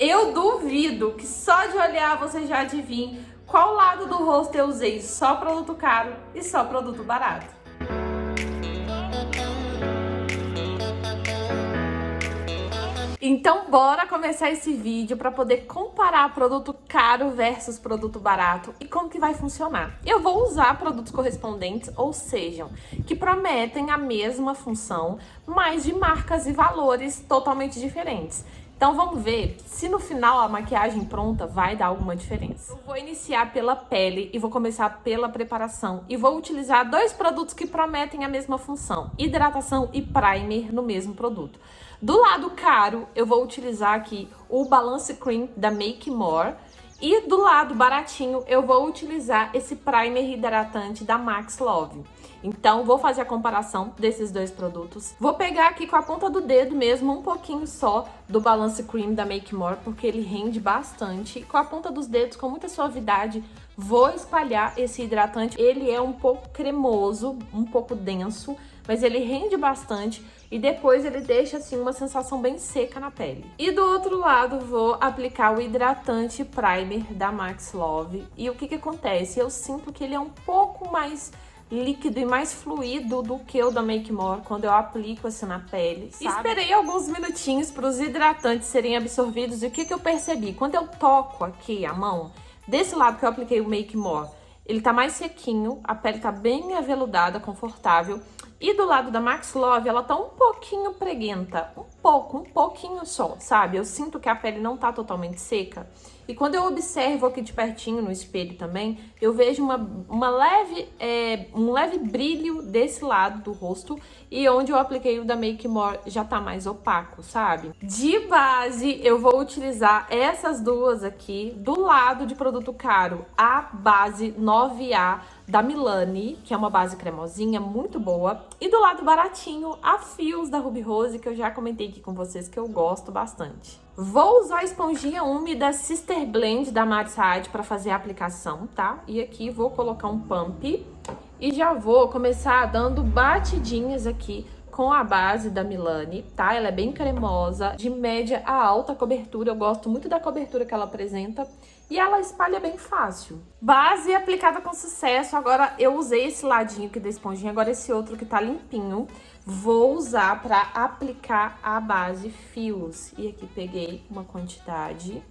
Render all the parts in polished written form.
Eu duvido que só de olhar você já adivinhe qual lado do rosto eu usei só produto caro e só produto barato. Então bora começar esse vídeo para poder comparar produto caro versus produto barato e como que vai funcionar. Eu vou usar produtos correspondentes, ou seja, que prometem a mesma função, mas de marcas e valores totalmente diferentes. Então vamos ver se no final a maquiagem pronta vai dar alguma diferença. Eu vou iniciar pela pele e vou começar pela preparação. E vou utilizar dois produtos que prometem a mesma função, hidratação e primer no mesmo produto. Do lado caro, eu vou utilizar aqui o Balance Cream da Make More. E do lado baratinho, eu vou utilizar esse primer hidratante da Max Love. Então, vou fazer a comparação desses dois produtos. Vou pegar aqui com a ponta do dedo mesmo, um pouquinho só do Balance Cream da Make More, porque ele rende bastante. Com a ponta dos dedos, com muita suavidade, vou espalhar esse hidratante. Ele é um pouco cremoso, um pouco denso, mas ele rende bastante e depois ele deixa assim uma sensação bem seca na pele. E do outro lado vou aplicar o hidratante primer da Max Love. E o que acontece? Eu sinto que ele é um pouco mais líquido e mais fluido do que o da Make More quando eu aplico assim na pele, sabe? Esperei alguns minutinhos para os hidratantes serem absorvidos e o que eu percebi? Quando eu toco aqui a mão, desse lado que eu apliquei o Make More, ele tá mais sequinho, a pele tá bem aveludada, confortável. E do lado da Max Love, ela tá um pouquinho preguenta, um pouquinho só, sabe? Eu sinto que a pele não tá totalmente seca. E quando eu observo aqui de pertinho no espelho também, eu vejo um leve brilho desse lado do rosto. E onde eu apliquei o da Make More já tá mais opaco, sabe? De base, eu vou utilizar essas duas aqui. Do lado de produto caro, a base 9A da Milani, que é uma base cremosinha, muito boa. E do lado baratinho, a Fios da Ruby Rose, que eu já comentei aqui com vocês que eu gosto bastante. Vou usar a esponjinha úmida Sister Blend da Mari Saad para fazer a aplicação, tá? E aqui vou colocar um pump e já vou começar dando batidinhas aqui com a base da Milani, tá? Ela é bem cremosa, de média a alta cobertura. Eu gosto muito da cobertura que ela apresenta e ela espalha bem fácil. Base aplicada com sucesso. Agora eu usei esse ladinho aqui da esponjinha, agora esse outro que tá limpinho. Vou usar para aplicar a base Fios. E aqui peguei uma quantidade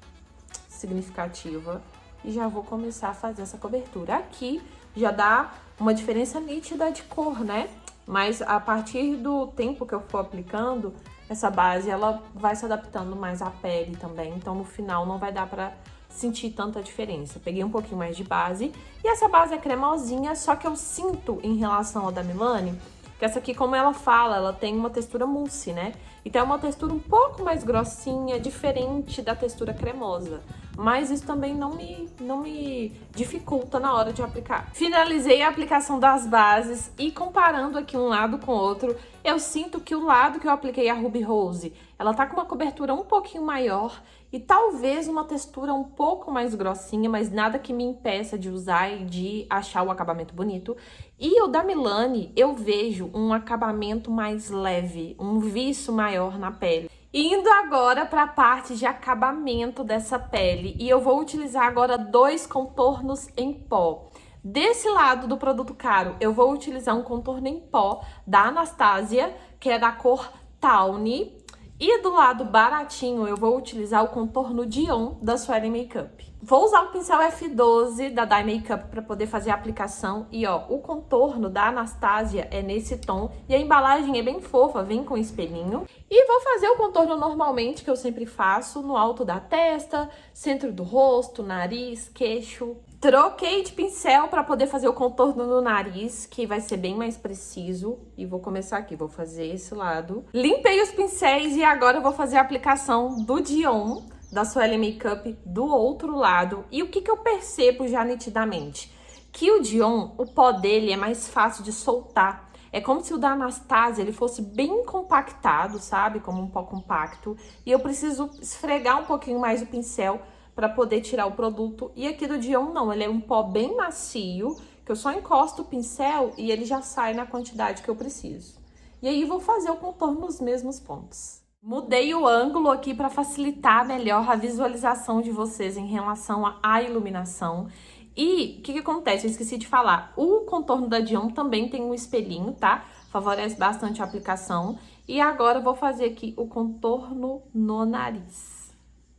significativa e já vou começar a fazer essa cobertura. Aqui já dá uma diferença nítida de cor, né? Mas a partir do tempo que eu for aplicando, essa base ela vai se adaptando mais à pele também. Então no final não vai dar pra sentir tanta diferença. Peguei um pouquinho mais de base e essa base é cremosinha, só que eu sinto em relação ao da Milani que essa aqui, como ela fala, ela tem uma textura mousse, né? Então é uma textura um pouco mais grossinha, diferente da textura cremosa. Mas isso também não me dificulta na hora de aplicar. Finalizei a aplicação das bases e comparando aqui um lado com o outro, eu sinto que o lado que eu apliquei a Ruby Rose, ela tá com uma cobertura um pouquinho maior e talvez uma textura um pouco mais grossinha, mas nada que me impeça de usar e de achar o acabamento bonito. E o da Milani, eu vejo um acabamento mais leve, um viço maior na pele. Indo agora para a parte de acabamento dessa pele, e eu vou utilizar agora dois contornos em pó. Desse lado do produto caro, eu vou utilizar um contorno em pó da Anastasia, que é da cor Tawny. E do lado baratinho, eu vou utilizar o contorno Dion da Swelling Makeup. Vou usar o pincel F12 da Dye Makeup para poder fazer a aplicação. E ó, o contorno da Anastasia é nesse tom. E a embalagem é bem fofa, vem com espelhinho. E vou fazer o contorno normalmente, que eu sempre faço, no alto da testa, centro do rosto, nariz, queixo. Troquei de pincel para poder fazer o contorno no nariz, que vai ser bem mais preciso. E vou começar aqui, vou fazer esse lado. Limpei os pincéis e agora eu vou fazer a aplicação do Dion, da Swelling Makeup, do outro lado. E o que eu percebo já nitidamente? Que o Dion, o pó dele é mais fácil de soltar. É como se o da Anastasia ele fosse bem compactado, sabe? Como um pó compacto. E eu preciso esfregar um pouquinho mais o pincel para poder tirar o produto. E aqui do Dion não, ele é um pó bem macio, que eu só encosto o pincel e ele já sai na quantidade que eu preciso. E aí vou fazer o contorno nos mesmos pontos. Mudei o ângulo aqui para facilitar melhor a visualização de vocês em relação à iluminação. E o que acontece? Eu esqueci de falar. O contorno da Dion também tem um espelhinho, tá? Favorece bastante a aplicação. E agora eu vou fazer aqui o contorno no nariz.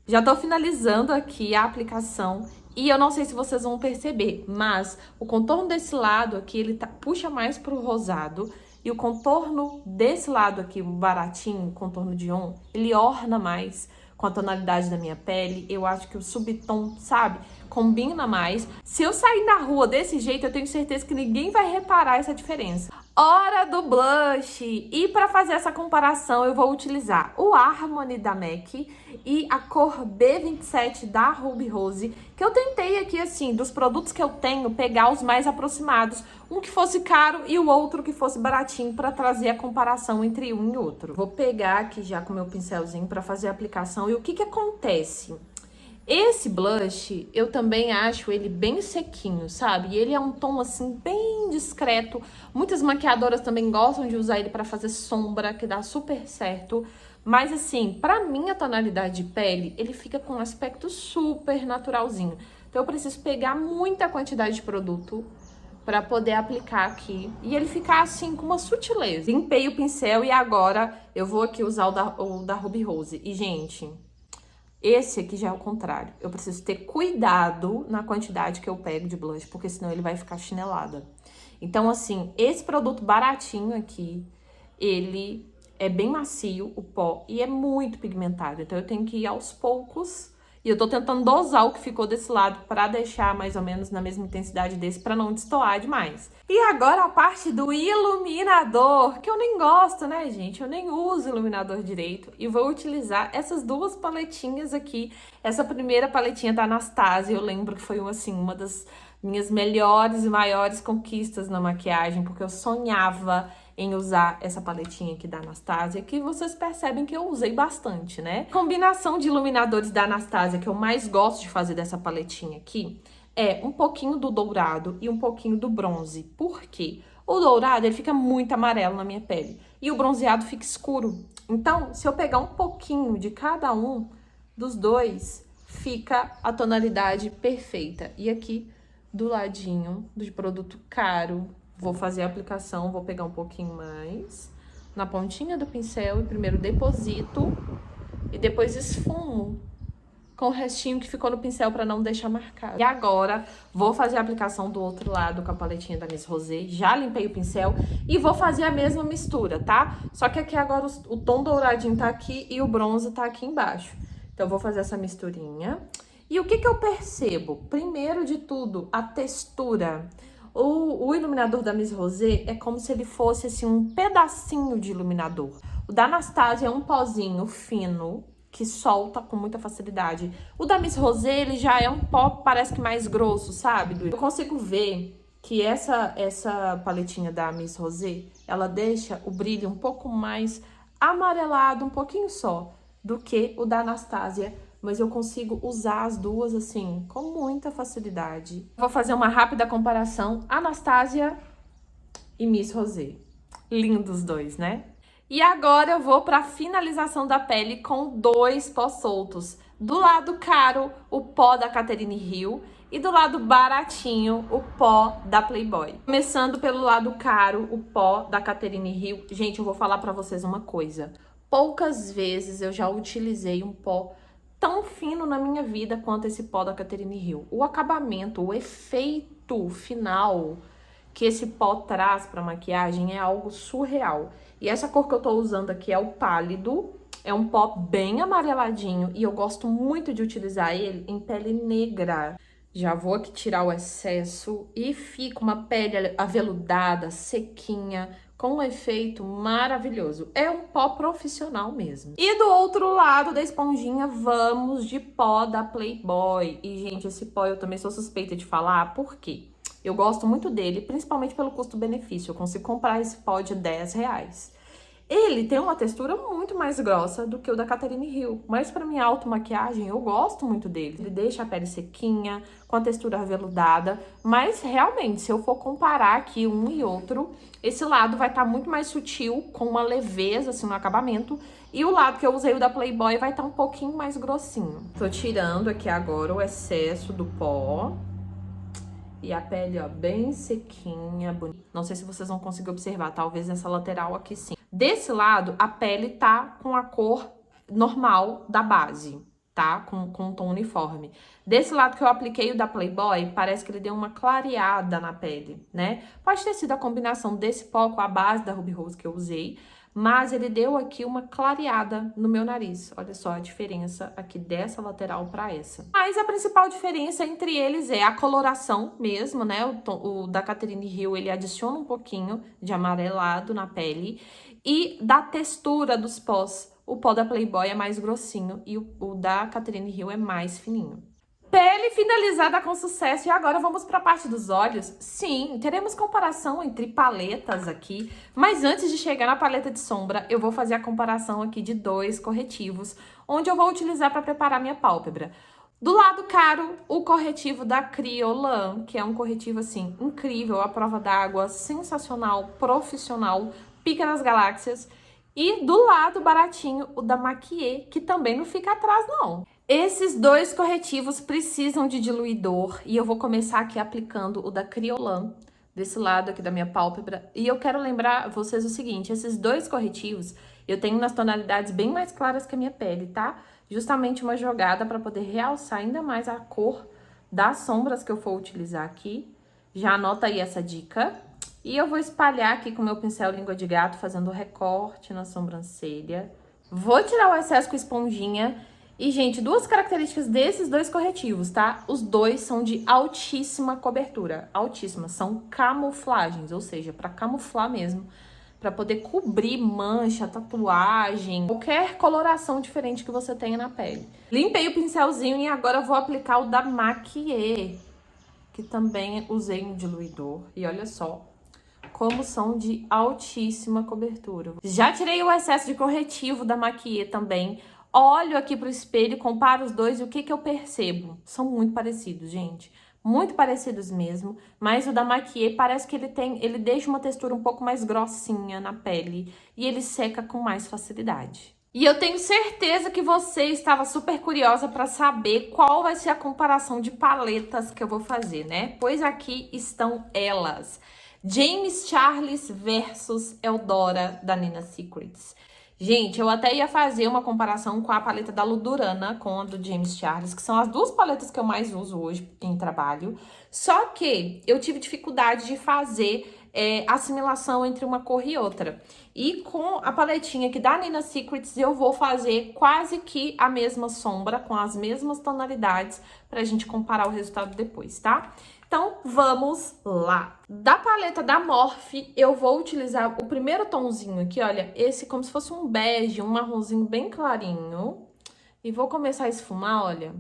Já tô finalizando aqui a aplicação. E eu não sei se vocês vão perceber, mas o contorno desse lado aqui, ele puxa mais pro rosado. E o contorno desse lado aqui, o baratinho, o contorno Dion, ele orna mais com a tonalidade da minha pele. Eu acho que o subtom, sabe, combina mais. Se eu sair na rua desse jeito, eu tenho certeza que ninguém vai reparar essa diferença. Hora do blush! E para fazer essa comparação, eu vou utilizar o Harmony da MAC e a cor B27 da Ruby Rose, que eu tentei aqui, assim, dos produtos que eu tenho, pegar os mais aproximados. Um que fosse caro e o outro que fosse baratinho, para trazer a comparação entre um e outro. Vou pegar aqui já com o meu pincelzinho para fazer a aplicação. E o que acontece? Esse blush, eu também acho ele bem sequinho, sabe? E ele é um tom, assim, bem discreto. Muitas maquiadoras também gostam de usar ele pra fazer sombra, que dá super certo. Mas, assim, pra minha tonalidade de pele, ele fica com um aspecto super naturalzinho. Então, eu preciso pegar muita quantidade de produto pra poder aplicar aqui. E ele ficar, assim, com uma sutileza. Limpei o pincel e agora eu vou aqui usar o da Ruby Rose. E, gente... esse aqui já é o contrário. Eu preciso ter cuidado na quantidade que eu pego de blush, porque senão ele vai ficar chinelada. Então, assim, esse produto baratinho aqui, ele é bem macio, o pó, e é muito pigmentado. Então, eu tenho que ir aos poucos. E eu tô tentando dosar o que ficou desse lado pra deixar mais ou menos na mesma intensidade desse, pra não destoar demais. E agora a parte do iluminador, que eu nem gosto, né, gente? Eu nem uso iluminador direito. E vou utilizar essas duas paletinhas aqui. Essa primeira paletinha da Anastasia, eu lembro que foi, assim, uma das minhas melhores e maiores conquistas na maquiagem, porque eu sonhava em usar essa paletinha aqui da Anastasia, que vocês percebem que eu usei bastante, né? A combinação de iluminadores da Anastasia que eu mais gosto de fazer dessa paletinha aqui é um pouquinho do dourado e um pouquinho do bronze. Por quê? O dourado, ele fica muito amarelo na minha pele e o bronzeado fica escuro. Então, se eu pegar um pouquinho de cada um dos dois, fica a tonalidade perfeita. E aqui, do ladinho do produto caro, vou fazer a aplicação, vou pegar um pouquinho mais na pontinha do pincel e primeiro deposito e depois esfumo com o restinho que ficou no pincel para não deixar marcado. E agora vou fazer a aplicação do outro lado com a paletinha da Miss Rosé. Já limpei o pincel e vou fazer a mesma mistura, tá? Só que aqui agora o tom douradinho tá aqui e o bronze tá aqui embaixo. Então eu vou fazer essa misturinha. E o que eu percebo? Primeiro de tudo, a textura. O iluminador da Miss Rosé é como se ele fosse, assim, um pedacinho de iluminador. O da Anastasia é um pozinho fino, que solta com muita facilidade. O da Miss Rosé, ele já é um pó, parece que mais grosso, sabe? Eu consigo ver que essa paletinha da Miss Rosé, ela deixa o brilho um pouco mais amarelado, um pouquinho só, do que o da Anastasia. Mas eu consigo usar as duas, assim, com muita facilidade. Vou fazer uma rápida comparação, Anastasia e Miss Rosé. Lindos dois, né? E agora eu vou para a finalização da pele com dois pós soltos. Do lado caro, o pó da Catherine Hill e do lado baratinho, o pó da Playboy. Começando pelo lado caro, o pó da Catherine Hill. Gente, eu vou falar para vocês uma coisa. Poucas vezes eu já utilizei um pó tão fino na minha vida quanto esse pó da Catherine Hill. O acabamento, o efeito final que esse pó traz para maquiagem é algo surreal. E essa cor que eu tô usando aqui é o pálido, é um pó bem amareladinho e eu gosto muito de utilizar ele em pele negra. Já vou aqui tirar o excesso e fica uma pele aveludada, sequinha, com um efeito maravilhoso. É um pó profissional mesmo. E do outro lado da esponjinha, vamos de pó da Playboy. E, gente, esse pó eu também sou suspeita de falar, por quê? Eu gosto muito dele, principalmente pelo custo-benefício. Eu consigo comprar esse pó de R$10. Ele tem uma textura muito mais grossa do que o da Catherine Hill, mas pra minha automaquiagem eu gosto muito dele. Ele deixa a pele sequinha, com a textura aveludada, mas realmente, se eu for comparar aqui um e outro, esse lado vai estar muito mais sutil, com uma leveza assim no acabamento, e o lado que eu usei, o da Playboy, vai estar um pouquinho mais grossinho. Tô tirando aqui agora o excesso do pó. E a pele, ó, bem sequinha, bonita. Não sei se vocês vão conseguir observar, talvez nessa lateral aqui sim. Desse lado, a pele tá com a cor normal da base, tá? Com um tom uniforme. Desse lado que eu apliquei o da Playboy, parece que ele deu uma clareada na pele, né? Pode ter sido a combinação desse pó com a base da Ruby Rose que eu usei, mas ele deu aqui uma clareada no meu nariz. Olha só a diferença aqui dessa lateral para essa. Mas a principal diferença entre eles é a coloração mesmo, né? O da Catherine Hill, ele adiciona um pouquinho de amarelado na pele. E da textura dos pós, o pó da Playboy é mais grossinho e o da Catherine Hill é mais fininho. Pele finalizada com sucesso. E agora vamos para a parte dos olhos. Sim, teremos comparação entre paletas aqui. Mas antes de chegar na paleta de sombra, eu vou fazer a comparação aqui de 2 corretivos, onde eu vou utilizar para preparar minha pálpebra. Do lado caro, o corretivo da Kryolan, que é um corretivo, assim, incrível, à prova d'água, sensacional, profissional, pica das galáxias. E do lado baratinho, o da Maquier, que também não fica atrás, não. Esses 2 corretivos precisam de diluidor e eu vou começar aqui aplicando o da Kryolan, desse lado aqui da minha pálpebra. E eu quero lembrar vocês o seguinte, esses 2 corretivos eu tenho nas tonalidades bem mais claras que a minha pele, tá? Justamente uma jogada para poder realçar ainda mais a cor das sombras que eu for utilizar aqui. Já anota aí essa dica. E eu vou espalhar aqui com o meu pincel língua de gato, fazendo recorte na sobrancelha. Vou tirar o excesso com esponjinha. E, gente, 2 características desses 2 corretivos, tá? Os 2 são de altíssima cobertura. Altíssima. São camuflagens, ou seja, para camuflar mesmo. Para poder cobrir mancha, tatuagem, qualquer coloração diferente que você tenha na pele. Limpei o pincelzinho e agora eu vou aplicar o da Maquier, que também usei um diluidor. E olha só como são de altíssima cobertura. Já tirei o excesso de corretivo da Maquier também. Olho aqui pro espelho, comparo os 2 e o que que eu percebo? São muito parecidos, gente. Muito parecidos mesmo, mas o da Maquier parece que ele deixa uma textura um pouco mais grossinha na pele e ele seca com mais facilidade. E eu tenho certeza que você estava super curiosa para saber qual vai ser a comparação de paletas que eu vou fazer, né? Pois aqui estão elas. James Charles versus Eudora, da Nina Secrets. Gente, eu até ia fazer uma comparação com a paleta da Ludurana com a do James Charles, que são as 2 paletas que eu mais uso hoje em trabalho. Só que eu tive dificuldade de fazer assimilação entre uma cor e outra. E com a paletinha aqui da Nina Secrets, eu vou fazer quase que a mesma sombra, com as mesmas tonalidades, pra gente comparar o resultado depois, tá? Então, vamos lá. Da paleta da Morphe, eu vou utilizar o primeiro tomzinho aqui, olha, esse como se fosse um bege, um marronzinho bem clarinho. E vou começar a esfumar, olha,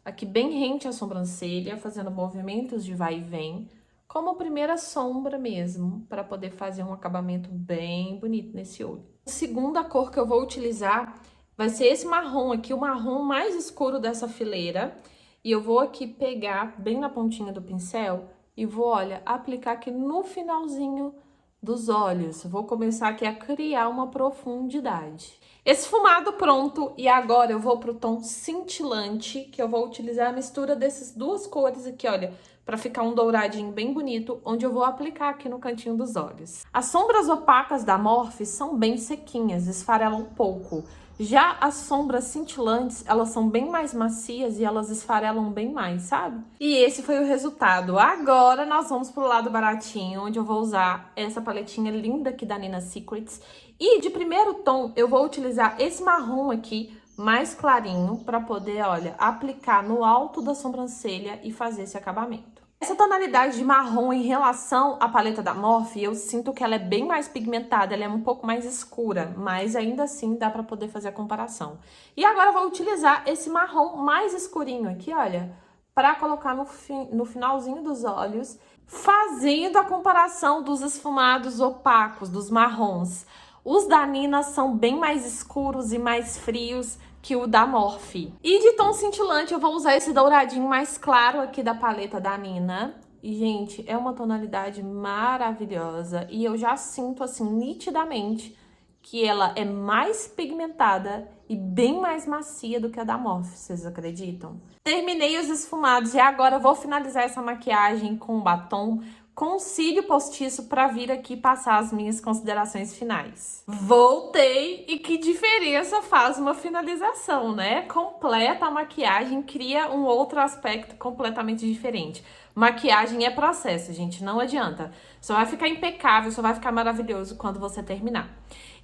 aqui bem rente à sobrancelha, fazendo movimentos de vai e vem, como primeira sombra mesmo, para poder fazer um acabamento bem bonito nesse olho. A segunda cor que eu vou utilizar vai ser esse marrom aqui, o marrom mais escuro dessa fileira. E eu vou aqui pegar bem na pontinha do pincel e vou, olha, aplicar aqui no finalzinho dos olhos. Vou começar aqui a criar uma profundidade. Esfumado pronto, e agora eu vou pro tom cintilante, que eu vou utilizar a mistura dessas 2 cores aqui, olha, para ficar um douradinho bem bonito, onde eu vou aplicar aqui no cantinho dos olhos. As sombras opacas da Morphe são bem sequinhas, esfarelam um pouco. Já as sombras cintilantes, elas são bem mais macias e elas esfarelam bem mais, sabe? E esse foi o resultado. Agora nós vamos pro lado baratinho, onde eu vou usar essa paletinha linda aqui da Nina Secrets. E de primeiro tom, eu vou utilizar esse marrom aqui, mais clarinho, para poder, olha, aplicar no alto da sobrancelha e fazer esse acabamento. Essa tonalidade de marrom em relação à paleta da Morphe, eu sinto que ela é bem mais pigmentada, ela é um pouco mais escura, mas ainda assim dá para poder fazer a comparação. E agora eu vou utilizar esse marrom mais escurinho aqui, olha, para colocar no finalzinho dos olhos, fazendo a comparação dos esfumados opacos, dos marrons. Os da Nina são bem mais escuros e mais frios que o da Morphe. E de tom cintilante eu vou usar esse douradinho mais claro aqui da paleta da Nina. E, gente, é uma tonalidade maravilhosa. E eu já sinto, assim, nitidamente que ela é mais pigmentada e bem mais macia do que a da Morphe, vocês acreditam? Terminei os esfumados e agora eu vou finalizar essa maquiagem com batom, com cílio postiço para vir aqui passar as minhas considerações finais. Voltei e que diferença faz uma finalização, né? Completa a maquiagem, cria um outro aspecto completamente diferente. Maquiagem é processo, gente, não adianta. Só vai ficar impecável, só vai ficar maravilhoso quando você terminar.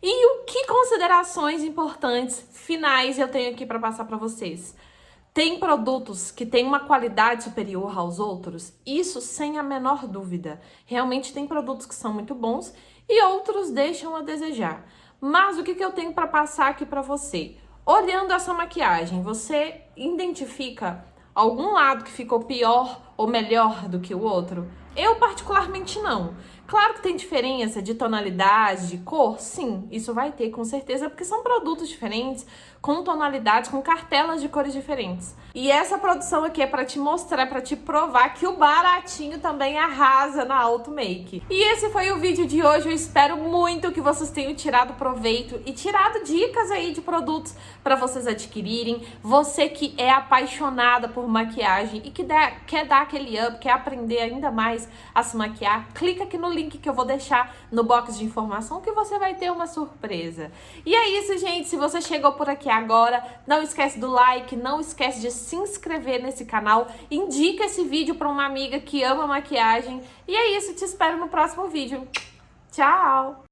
E o que considerações importantes finais eu tenho aqui para passar para vocês? Tem produtos que têm uma qualidade superior aos outros? Isso sem a menor dúvida. Realmente tem produtos que são muito bons e outros deixam a desejar. Mas o que eu tenho para passar aqui para você? Olhando essa maquiagem, você identifica algum lado que ficou pior ou melhor do que o outro? Eu particularmente não. Claro que tem diferença de tonalidade, de cor, sim, isso vai ter com certeza, porque são produtos diferentes, com tonalidades, com cartelas de cores diferentes. E essa produção aqui é pra te mostrar, pra te provar que o baratinho também arrasa na Auto Make. E esse foi o vídeo de hoje, eu espero muito que vocês tenham tirado proveito e tirado dicas aí de produtos pra vocês adquirirem. Você que é apaixonada por maquiagem e que quer dar aquele up, quer aprender ainda mais a se maquiar, clica aqui no link que eu vou deixar no box de informação que você vai ter uma surpresa. E é isso, gente. Se você chegou por aqui agora, não esquece do like, não esquece de se inscrever nesse canal, indica esse vídeo para uma amiga que ama maquiagem. E é isso, te espero no próximo vídeo. Tchau!